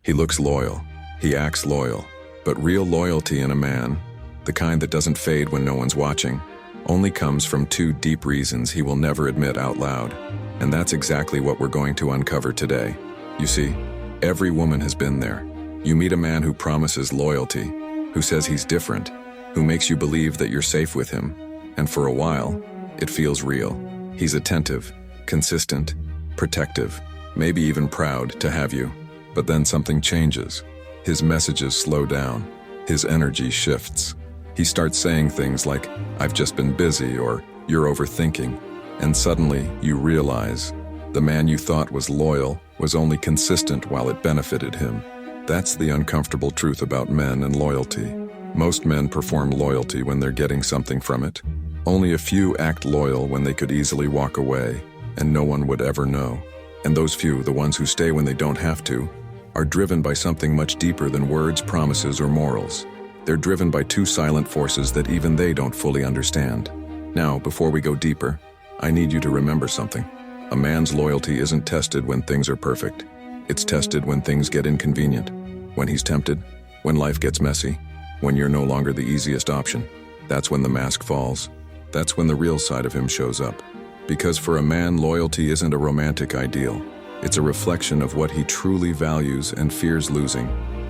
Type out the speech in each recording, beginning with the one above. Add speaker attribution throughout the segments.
Speaker 1: He looks loyal. He acts loyal. But real loyalty in a man, the kind that doesn't fade when no one's watching, only comes from two deep reasons he will never admit out loud. And that's exactly what we're going to uncover today. You see, every woman has been there. You meet a man who promises loyalty, who says he's different, who makes you believe that you're safe with him. And for a while, it feels real. He's attentive, consistent, protective, maybe even proud to have you. But then something changes. His messages slow down. His energy shifts. He starts saying things like, "I've just been busy," or "You're overthinking." And suddenly you realize the man you thought was loyal was only consistent while it benefited him. That's the uncomfortable truth about men and loyalty. Most men perform loyalty when they're getting something from it. Only a few act loyal when they could easily walk away, and no one would ever know. And those few, the ones who stay when they don't have to, are driven by something much deeper than words, promises, or morals. They're driven by two silent forces that even they don't fully understand. Now, before we go deeper, I need you to remember something. A man's loyalty isn't tested when things are perfect. It's tested when things get inconvenient, when he's tempted, when life gets messy, when you're no longer the easiest option. That's when the mask falls. That's when the real side of him shows up. Because for a man, loyalty isn't a romantic ideal. It's a reflection of what he truly values and fears losing.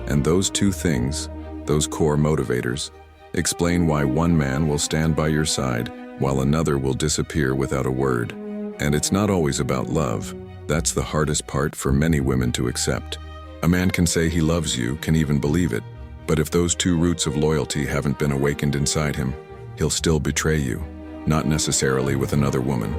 Speaker 1: And those two things, those core motivators, explain why one man will stand by your side while another will disappear without a word. And it's not always about love. That's the hardest part for many women to accept. A man can say he loves you, can even believe it, but if those two roots of loyalty haven't been awakened inside him, he'll still betray you. Not necessarily with another woman,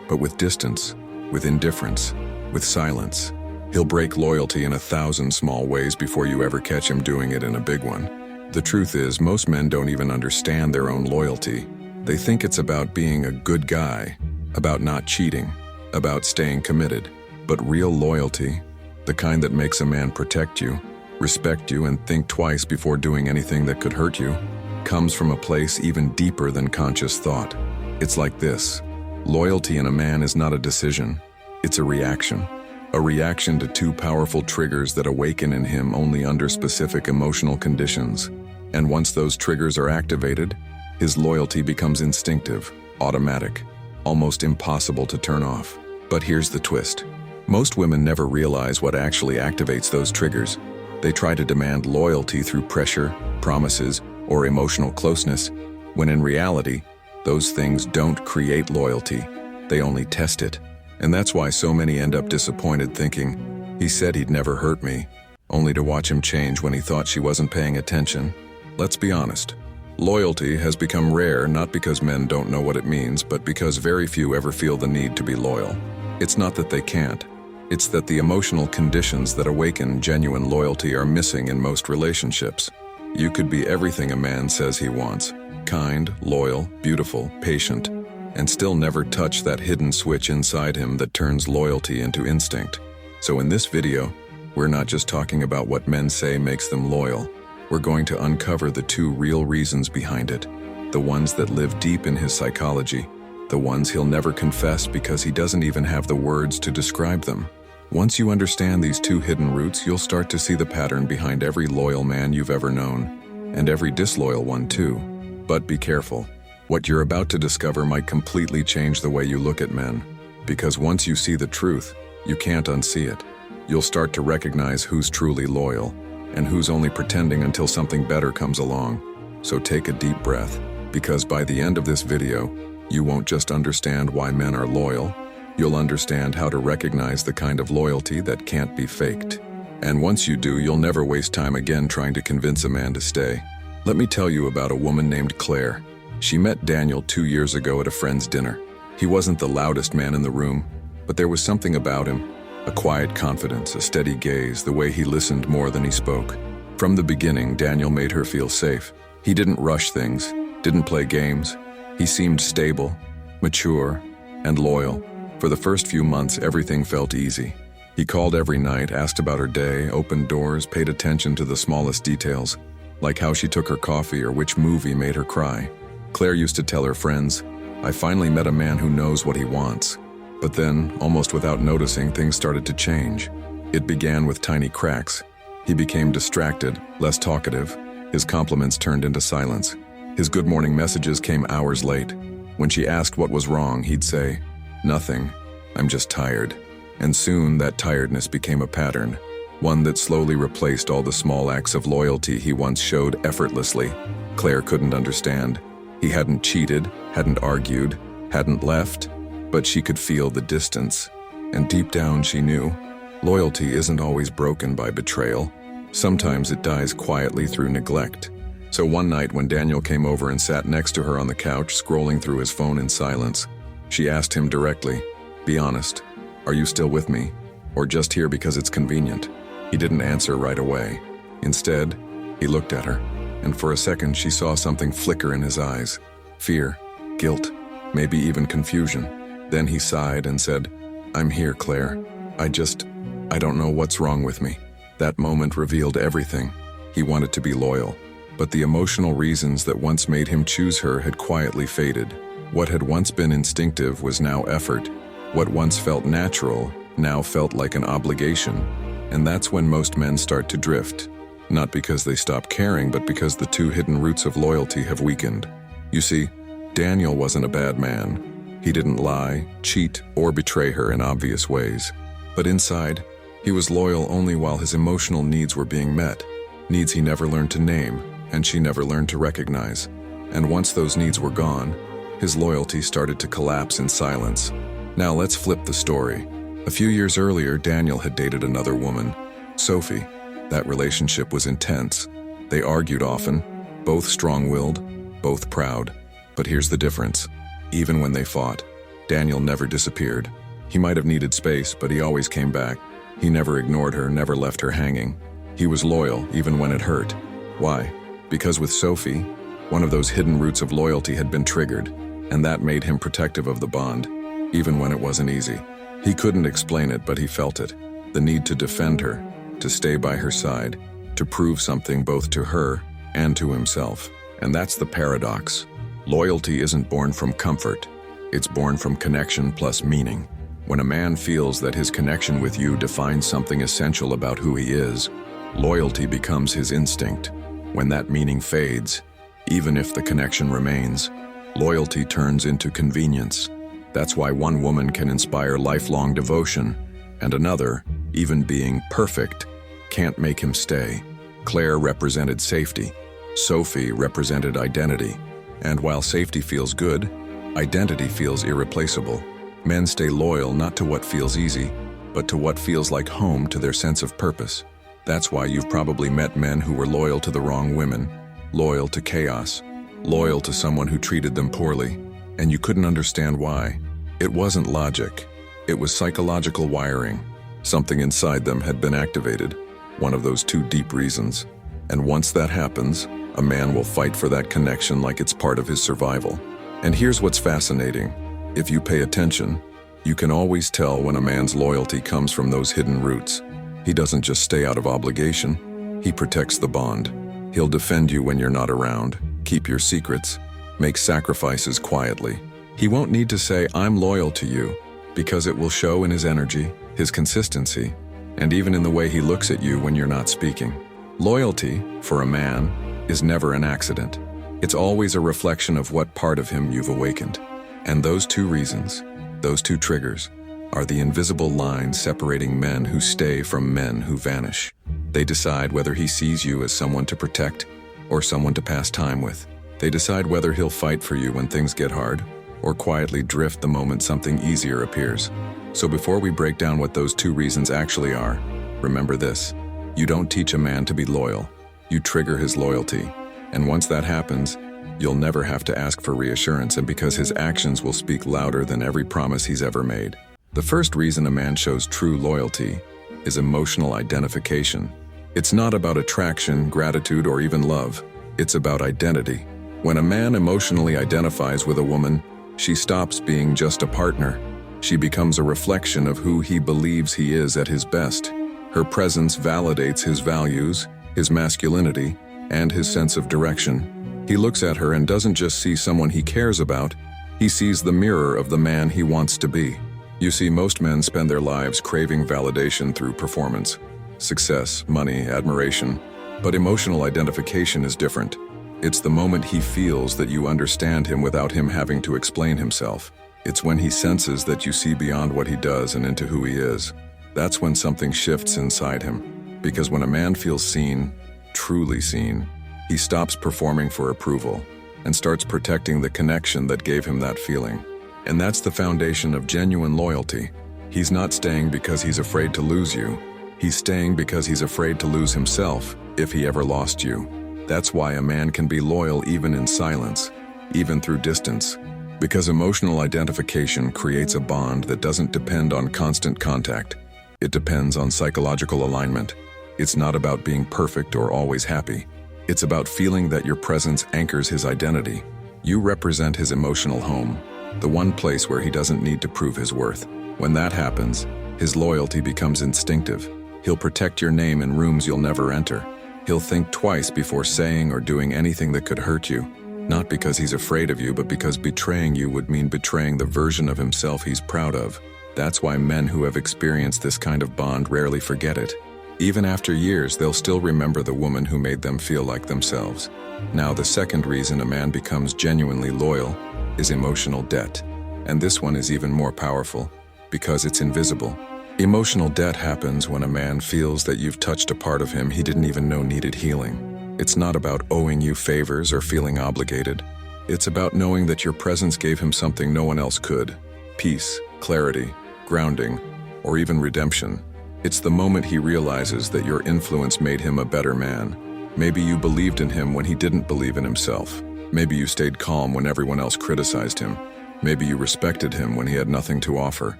Speaker 1: but with distance, with indifference, with silence. He'll break loyalty in 1,000 small ways before you ever catch him doing it in a big one. The truth is, most men don't even understand their own loyalty. They think it's about being a good guy, about not cheating, about staying committed. But real loyalty, the kind that makes a man protect you, respect you, and think twice before doing anything that could hurt you, comes from a place even deeper than conscious thought. It's like this. Loyalty in a man is not a decision. It's a reaction. A reaction to two powerful triggers that awaken in him only under specific emotional conditions. And once those triggers are activated, his loyalty becomes instinctive, automatic, almost impossible to turn off. But here's the twist. Most women never realize what actually activates those triggers. They try to demand loyalty through pressure, promises, or emotional closeness, when in reality, those things don't create loyalty. They only test it. And that's why so many end up disappointed thinking, "He said he'd never hurt me," only to watch him change when he thought she wasn't paying attention. Let's be honest. Loyalty has become rare not because men don't know what it means, but because very few ever feel the need to be loyal. It's not that they can't. It's that the emotional conditions that awaken genuine loyalty are missing in most relationships. You could be everything a man says he wants. Kind, loyal, beautiful, patient, and still never touch that hidden switch inside him that turns loyalty into instinct. So in this video, we're not just talking about what men say makes them loyal. We're going to uncover the two real reasons behind it, the ones that live deep in his psychology, the ones he'll never confess because he doesn't even have the words to describe them. Once you understand these two hidden roots, you'll start to see the pattern behind every loyal man you've ever known, and every disloyal one too. But be careful. What you're about to discover might completely change the way you look at men, because once you see the truth, you can't unsee it. You'll start to recognize who's truly loyal, and who's only pretending until something better comes along. So take a deep breath, because by the end of this video, you won't just understand why men are loyal, you'll understand how to recognize the kind of loyalty that can't be faked. And once you do, you'll never waste time again trying to convince a man to stay. Let me tell you about a woman named Claire. She met Daniel 2 years ago at a friend's dinner. He wasn't the loudest man in the room, but there was something about him. A quiet confidence, a steady gaze, the way he listened more than he spoke. From the beginning, Daniel made her feel safe. He didn't rush things, didn't play games. He seemed stable, mature, and loyal. For the first few months, everything felt easy. He called every night, asked about her day, opened doors, paid attention to the smallest details, like how she took her coffee or which movie made her cry. Claire used to tell her friends, "I finally met a man who knows what he wants." But then, almost without noticing, things started to change. It began with tiny cracks. He became distracted, less talkative. His compliments turned into silence. His good morning messages came hours late. When she asked what was wrong, he'd say, "Nothing, I'm just tired." And soon that tiredness became a pattern, one that slowly replaced all the small acts of loyalty he once showed effortlessly. Claire couldn't understand. He hadn't cheated, hadn't argued, hadn't left, but she could feel the distance. And deep down she knew, loyalty isn't always broken by betrayal. Sometimes it dies quietly through neglect. So one night when Daniel came over and sat next to her on the couch, scrolling through his phone in silence, she asked him directly, "Be honest, are you still with me? Or just here because it's convenient?" He didn't answer right away. Instead, he looked at her, and for a second she saw something flicker in his eyes. Fear, guilt, maybe even confusion. Then he sighed and said, "I'm here, Claire. I don't know what's wrong with me." That moment revealed everything. He wanted to be loyal, but the emotional reasons that once made him choose her had quietly faded. What had once been instinctive was now effort. What once felt natural now felt like an obligation. And that's when most men start to drift. Not because they stop caring, but because the two hidden roots of loyalty have weakened. You see, Daniel wasn't a bad man. He didn't lie, cheat, or betray her in obvious ways. But inside, he was loyal only while his emotional needs were being met. Needs he never learned to name, and she never learned to recognize. And once those needs were gone, his loyalty started to collapse in silence. Now let's flip the story. A few years earlier, Daniel had dated another woman, Sophie. That relationship was intense. They argued often, both strong-willed, both proud. But here's the difference. Even when they fought, Daniel never disappeared. He might have needed space, but he always came back. He never ignored her, never left her hanging. He was loyal, even when it hurt. Why? Because with Sophie, one of those hidden roots of loyalty had been triggered, and that made him protective of the bond, even when it wasn't easy. He couldn't explain it, but he felt it. The need to defend her, to stay by her side, to prove something both to her and to himself. And that's the paradox. Loyalty isn't born from comfort. It's born from connection plus meaning. When a man feels that his connection with you defines something essential about who he is, loyalty becomes his instinct. When that meaning fades, even if the connection remains, loyalty turns into convenience. That's why one woman can inspire lifelong devotion, and another, even being perfect, can't make him stay. Claire represented safety. Sophie represented identity. And while safety feels good, identity feels irreplaceable. Men stay loyal not to what feels easy, but to what feels like home, to their sense of purpose. That's why you've probably met men who were loyal to the wrong women, loyal to chaos, loyal to someone who treated them poorly, and you couldn't understand why. It wasn't logic. It was psychological wiring. Something inside them had been activated, one of those two deep reasons. And once that happens, a man will fight for that connection like it's part of his survival. And here's what's fascinating. If you pay attention, you can always tell when a man's loyalty comes from those hidden roots. He doesn't just stay out of obligation, he protects the bond. He'll defend you when you're not around, keep your secrets, make sacrifices quietly. He won't need to say, "I'm loyal to you," because it will show in his energy, his consistency, and even in the way he looks at you when you're not speaking. Loyalty, for a man, is never an accident. It's always a reflection of what part of him you've awakened. And those two reasons, those two triggers, are the invisible lines separating men who stay from men who vanish. They decide whether he sees you as someone to protect or someone to pass time with. They decide whether he'll fight for you when things get hard or quietly drift the moment something easier appears. So before we break down what those two reasons actually are, remember this. You don't teach a man to be loyal. You trigger his loyalty. And once that happens, you'll never have to ask for reassurance, and because his actions will speak louder than every promise he's ever made. The first reason a man shows true loyalty is emotional identification. It's not about attraction, gratitude, or even love. It's about identity. When a man emotionally identifies with a woman, she stops being just a partner. She becomes a reflection of who he believes he is at his best. Her presence validates his values, his masculinity, and his sense of direction. He looks at her and doesn't just see someone he cares about, he sees the mirror of the man he wants to be. You see, most men spend their lives craving validation through performance. success, money, admiration. But emotional identification is different. It's the moment he feels that you understand him without him having to explain himself. It's when he senses that you see beyond what he does and into who he is. That's when something shifts inside him. Because when a man feels seen, truly seen, he stops performing for approval and starts protecting the connection that gave him that feeling. And that's the foundation of genuine loyalty. He's not staying because he's afraid to lose you. He's staying because he's afraid to lose himself if he ever lost you. That's why a man can be loyal even in silence, even through distance. Because emotional identification creates a bond that doesn't depend on constant contact. It depends on psychological alignment. It's not about being perfect or always happy. It's about feeling that your presence anchors his identity. You represent his emotional home, the one place where he doesn't need to prove his worth. When that happens, his loyalty becomes instinctive. He'll protect your name in rooms you'll never enter. He'll think twice before saying or doing anything that could hurt you, not because he's afraid of you, but because betraying you would mean betraying the version of himself he's proud of. That's why men who have experienced this kind of bond rarely forget it. Even after years, they'll still remember the woman who made them feel like themselves. Now, the second reason a man becomes genuinely loyal is emotional debt. And this one is even more powerful, because it's invisible. Emotional debt happens when a man feels that you've touched a part of him he didn't even know needed healing. It's not about owing you favors or feeling obligated. It's about knowing that your presence gave him something no one else could: peace, clarity, grounding, or even redemption. It's the moment he realizes that your influence made him a better man. Maybe you believed in him when he didn't believe in himself. Maybe you stayed calm when everyone else criticized him. Maybe you respected him when he had nothing to offer.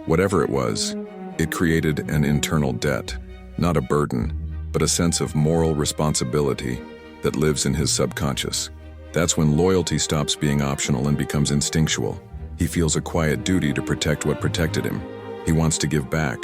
Speaker 1: Whatever it was, it created an internal debt, not a burden, but a sense of moral responsibility that lives in his subconscious. That's when loyalty stops being optional and becomes instinctual. He feels a quiet duty to protect what protected him. He wants to give back,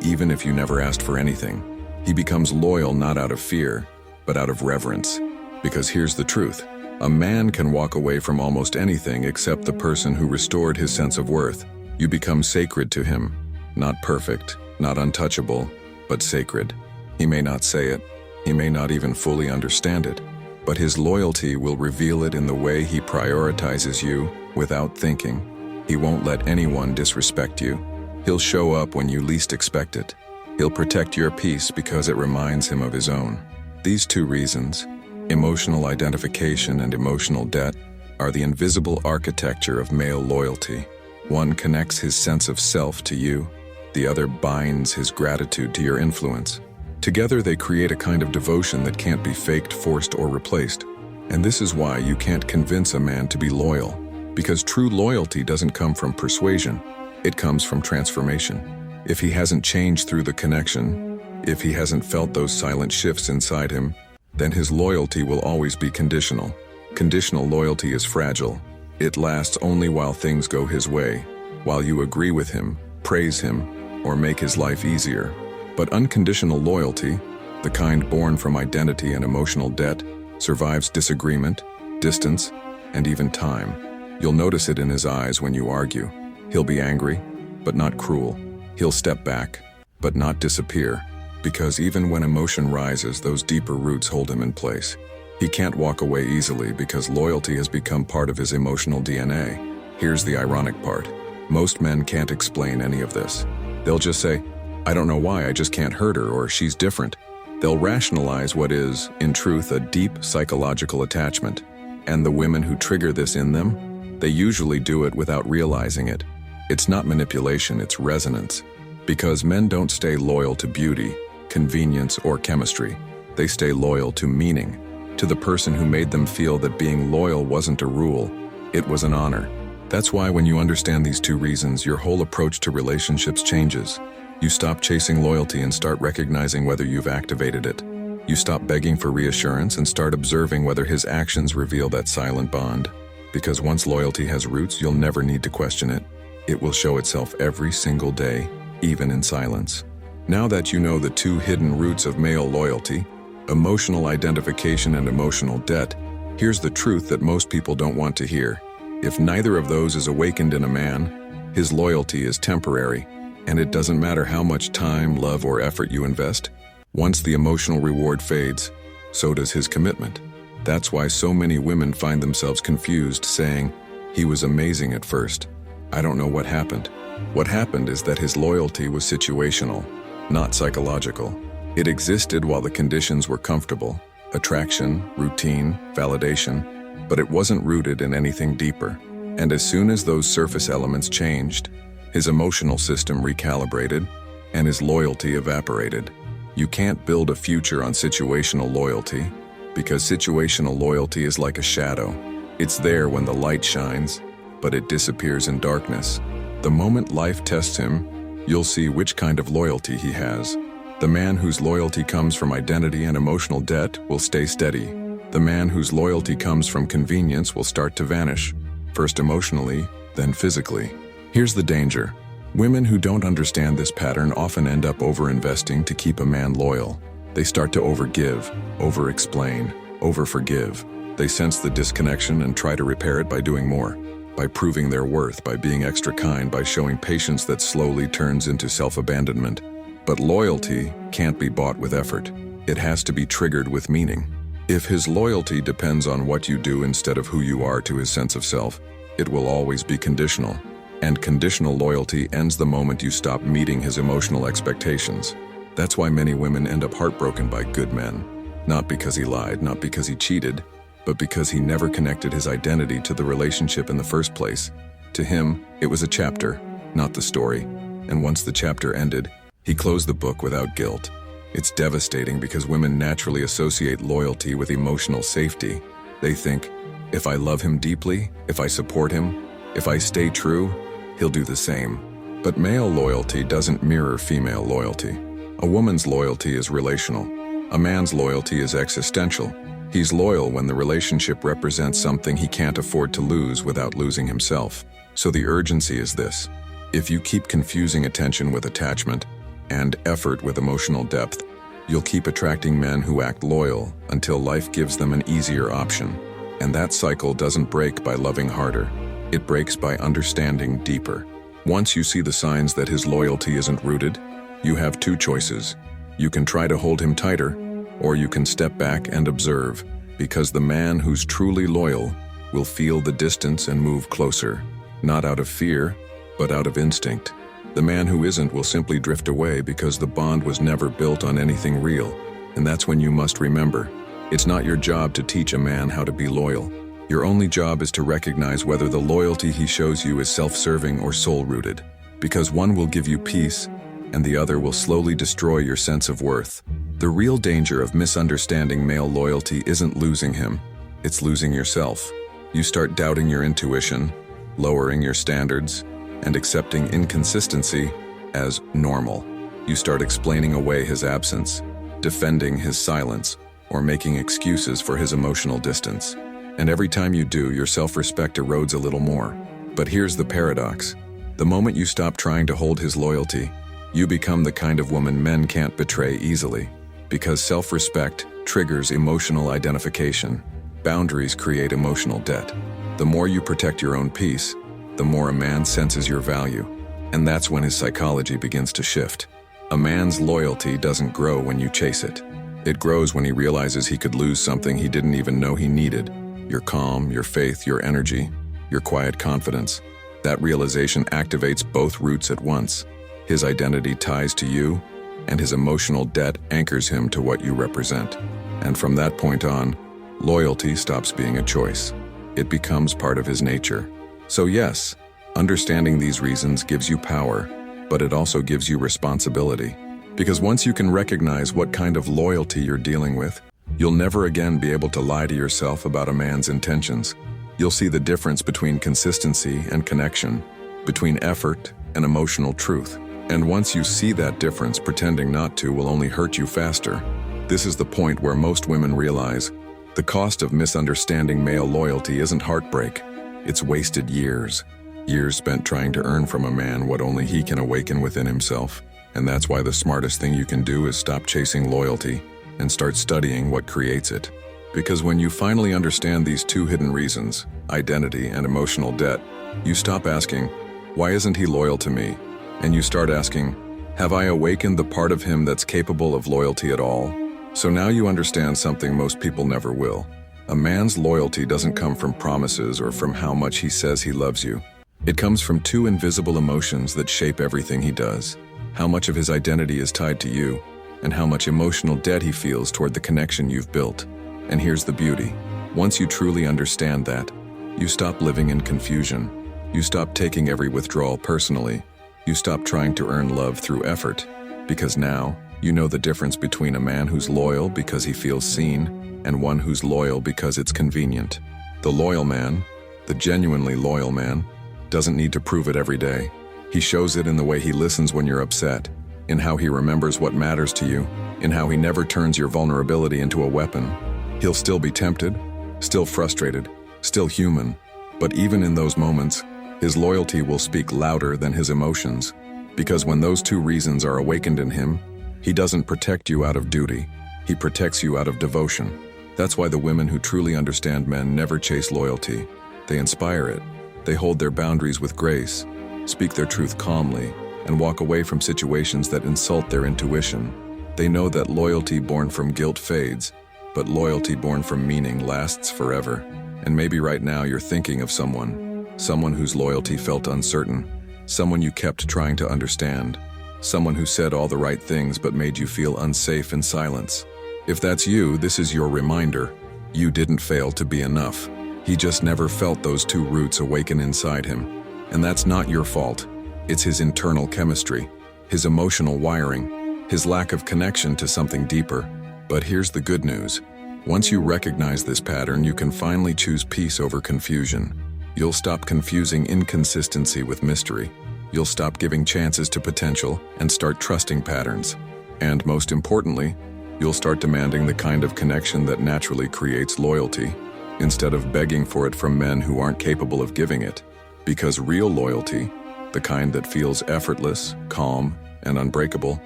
Speaker 1: even if you never asked for anything. He becomes loyal not out of fear, but out of reverence. Because here's the truth: a man can walk away from almost anything except the person who restored his sense of worth. You become sacred to him. Not perfect, not untouchable, but sacred. He may not say it, he may not even fully understand it, but his loyalty will reveal it in the way he prioritizes you without thinking. He won't let anyone disrespect you. He'll show up when you least expect it. He'll protect your peace because it reminds him of his own. These two reasons, emotional identification and emotional debt, are the invisible architecture of male loyalty. One connects his sense of self to you. The other binds his gratitude to your influence. Together they create a kind of devotion that can't be faked, forced, or replaced. And this is why you can't convince a man to be loyal. Because true loyalty doesn't come from persuasion. It comes from transformation. If he hasn't changed through the connection, if he hasn't felt those silent shifts inside him, then his loyalty will always be conditional. Conditional loyalty is fragile. It lasts only while things go his way, while you agree with him, praise him, or make his life easier. But unconditional loyalty, the kind born from identity and emotional debt, survives disagreement, distance, and even time. You'll notice it in his eyes when you argue. He'll be angry, but not cruel. He'll step back, but not disappear. Because even when emotion rises, those deeper roots hold him in place. He can't walk away easily because loyalty has become part of his emotional DNA. Here's the ironic part. Most men can't explain any of this. They'll just say, "I don't know why, I just can't hurt her," or "she's different." They'll rationalize what is, in truth, a deep psychological attachment. And the women who trigger this in them, they usually do it without realizing it. It's not manipulation, it's resonance. Because men don't stay loyal to beauty, convenience, or chemistry. They stay loyal to meaning, to the person who made them feel that being loyal wasn't a rule, it was an honor. That's why when you understand these two reasons, your whole approach to relationships changes. You stop chasing loyalty and start recognizing whether you've activated it. You stop begging for reassurance and start observing whether his actions reveal that silent bond. Because once loyalty has roots, you'll never need to question it. It will show itself every single day, even in silence. Now that you know the two hidden roots of male loyalty, emotional identification and emotional debt, here's the truth that most people don't want to hear. If neither of those is awakened in a man, his loyalty is temporary, and it doesn't matter how much time, love, or effort you invest, Once the emotional reward fades, so does his commitment. That's why so many women find themselves confused, saying, "He was amazing at first. I don't know what happened." What happened is that his loyalty was situational, not psychological. It existed while the conditions were comfortable: attraction, routine, validation, but it wasn't rooted in anything deeper. And as soon as those surface elements changed, his emotional system recalibrated, and his loyalty evaporated. You can't build a future on situational loyalty, because situational loyalty is like a shadow. It's there when the light shines, but it disappears in darkness. The moment life tests him, you'll see which kind of loyalty he has. The man whose loyalty comes from identity and emotional debt will stay steady. The man whose loyalty comes from convenience will start to vanish, first emotionally, then physically. Here's the danger. Women who don't understand this pattern often end up over-investing to keep a man loyal. They start to overgive, over-explain, over-forgive. They sense the disconnection and try to repair it by doing more, by proving their worth, by being extra kind, by showing patience that slowly turns into self-abandonment. But loyalty can't be bought with effort. It has to be triggered with meaning. If his loyalty depends on what you do instead of who you are to his sense of self, it will always be conditional. And conditional loyalty ends the moment you stop meeting his emotional expectations. That's why many women end up heartbroken by good men. Not because he lied, not because he cheated, but because he never connected his identity to the relationship in the first place. To him, it was a chapter, not the story. And once the chapter ended, he closed the book without guilt. It's devastating because women naturally associate loyalty with emotional safety. They think, if I love him deeply, if I support him, if I stay true, he'll do the same. But male loyalty doesn't mirror female loyalty. A woman's loyalty is relational. A man's loyalty is existential. He's loyal when the relationship represents something he can't afford to lose without losing himself. So the urgency is this. If you keep confusing attention with attachment and effort with emotional depth, you'll keep attracting men who act loyal until life gives them an easier option. And that cycle doesn't break by loving harder. It breaks by understanding deeper. Once you see the signs that his loyalty isn't rooted, you have two choices. You can try to hold him tighter, or you can step back and observe, because the man who's truly loyal will feel the distance and move closer, not out of fear, but out of instinct. The man who isn't will simply drift away because the bond was never built on anything real. And that's when you must remember, it's not your job to teach a man how to be loyal. Your only job is to recognize whether the loyalty he shows you is self-serving or soul-rooted, because one will give you peace, and the other will slowly destroy your sense of worth. The real danger of misunderstanding male loyalty isn't losing him, it's losing yourself. You start doubting your intuition, lowering your standards, and accepting inconsistency as normal. You start explaining away his absence, defending his silence, or making excuses for his emotional distance. And every time you do, your self-respect erodes a little more. But here's the paradox. The moment you stop trying to hold his loyalty, you become the kind of woman men can't betray easily. Because self-respect triggers emotional identification. Boundaries create emotional debt. The more you protect your own peace, the more a man senses your value. And that's when his psychology begins to shift. A man's loyalty doesn't grow when you chase it. It grows when he realizes he could lose something he didn't even know he needed. Your calm, your faith, your energy, your quiet confidence. That realization activates both roots at once. His identity ties to you, and his emotional debt anchors him to what you represent. And from that point on, loyalty stops being a choice. It becomes part of his nature. So yes, understanding these reasons gives you power, but it also gives you responsibility. Because once you can recognize what kind of loyalty you're dealing with, you'll never again be able to lie to yourself about a man's intentions. You'll see the difference between consistency and connection, between effort and emotional truth. And once you see that difference, pretending not to will only hurt you faster. This is the point where most women realize the cost of misunderstanding male loyalty isn't heartbreak. It's wasted years. Years spent trying to earn from a man what only he can awaken within himself. And that's why the smartest thing you can do is stop chasing loyalty and start studying what creates it. Because when you finally understand these two hidden reasons, identity and emotional debt, you stop asking, why isn't he loyal to me? And you start asking, Have I awakened the part of him that's capable of loyalty at all? So now you understand something most people never will. A man's loyalty doesn't come from promises or from how much he says he loves you. It comes from two invisible emotions that shape everything he does. How much of his identity is tied to you, and how much emotional debt he feels toward the connection you've built. And here's the beauty. Once you truly understand that, you stop living in confusion. You stop taking every withdrawal personally. You stop trying to earn love through effort. Because now, you know the difference between a man who's loyal because he feels seen and one who's loyal because it's convenient. The loyal man, the genuinely loyal man, doesn't need to prove it every day. He shows it in the way he listens when you're upset, in how he remembers what matters to you, in how he never turns your vulnerability into a weapon. He'll still be tempted, still frustrated, still human, but even in those moments, his loyalty will speak louder than his emotions, because when those two reasons are awakened in him, he doesn't protect you out of duty, he protects you out of devotion. That's why the women who truly understand men never chase loyalty. They inspire it. They hold their boundaries with grace, speak their truth calmly, and walk away from situations that insult their intuition. They know that loyalty born from guilt fades, but loyalty born from meaning lasts forever. And maybe right now you're thinking of someone whose loyalty felt uncertain, someone you kept trying to understand, someone who said all the right things but made you feel unsafe in silence. If that's you, this is your reminder. You didn't fail to be enough. He just never felt those two roots awaken inside him. And that's not your fault. It's his internal chemistry, his emotional wiring, his lack of connection to something deeper. But here's the good news. Once you recognize this pattern, you can finally choose peace over confusion. You'll stop confusing inconsistency with mystery. You'll stop giving chances to potential and start trusting patterns. And most importantly, you'll start demanding the kind of connection that naturally creates loyalty, instead of begging for it from men who aren't capable of giving it. Because real loyalty, the kind that feels effortless, calm, and unbreakable,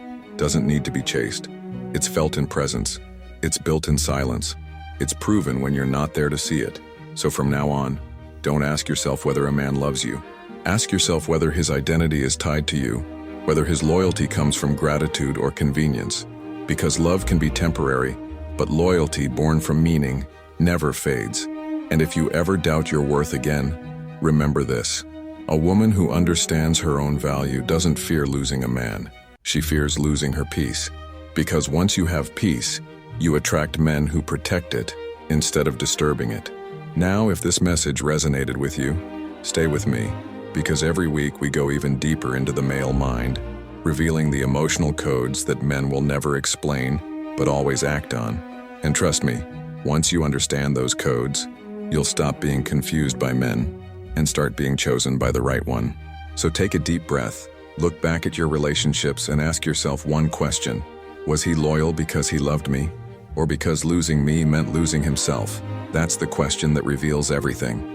Speaker 1: doesn't need to be chased. It's felt in presence. It's built in silence. It's proven when you're not there to see it. So from now on, don't ask yourself whether a man loves you. Ask yourself whether his identity is tied to you, whether his loyalty comes from gratitude or convenience. Because love can be temporary, but loyalty born from meaning never fades. And if you ever doubt your worth again, remember this. A woman who understands her own value doesn't fear losing a man. She fears losing her peace. Because once you have peace, you attract men who protect it instead of disturbing it. Now, if this message resonated with you, stay with me, because every week we go even deeper into the male mind, revealing the emotional codes that men will never explain, but always act on. And trust me, once you understand those codes, you'll stop being confused by men and start being chosen by the right one. So take a deep breath, look back at your relationships and ask yourself one question. Was he loyal because he loved me? Or because losing me meant losing himself? That's the question that reveals everything.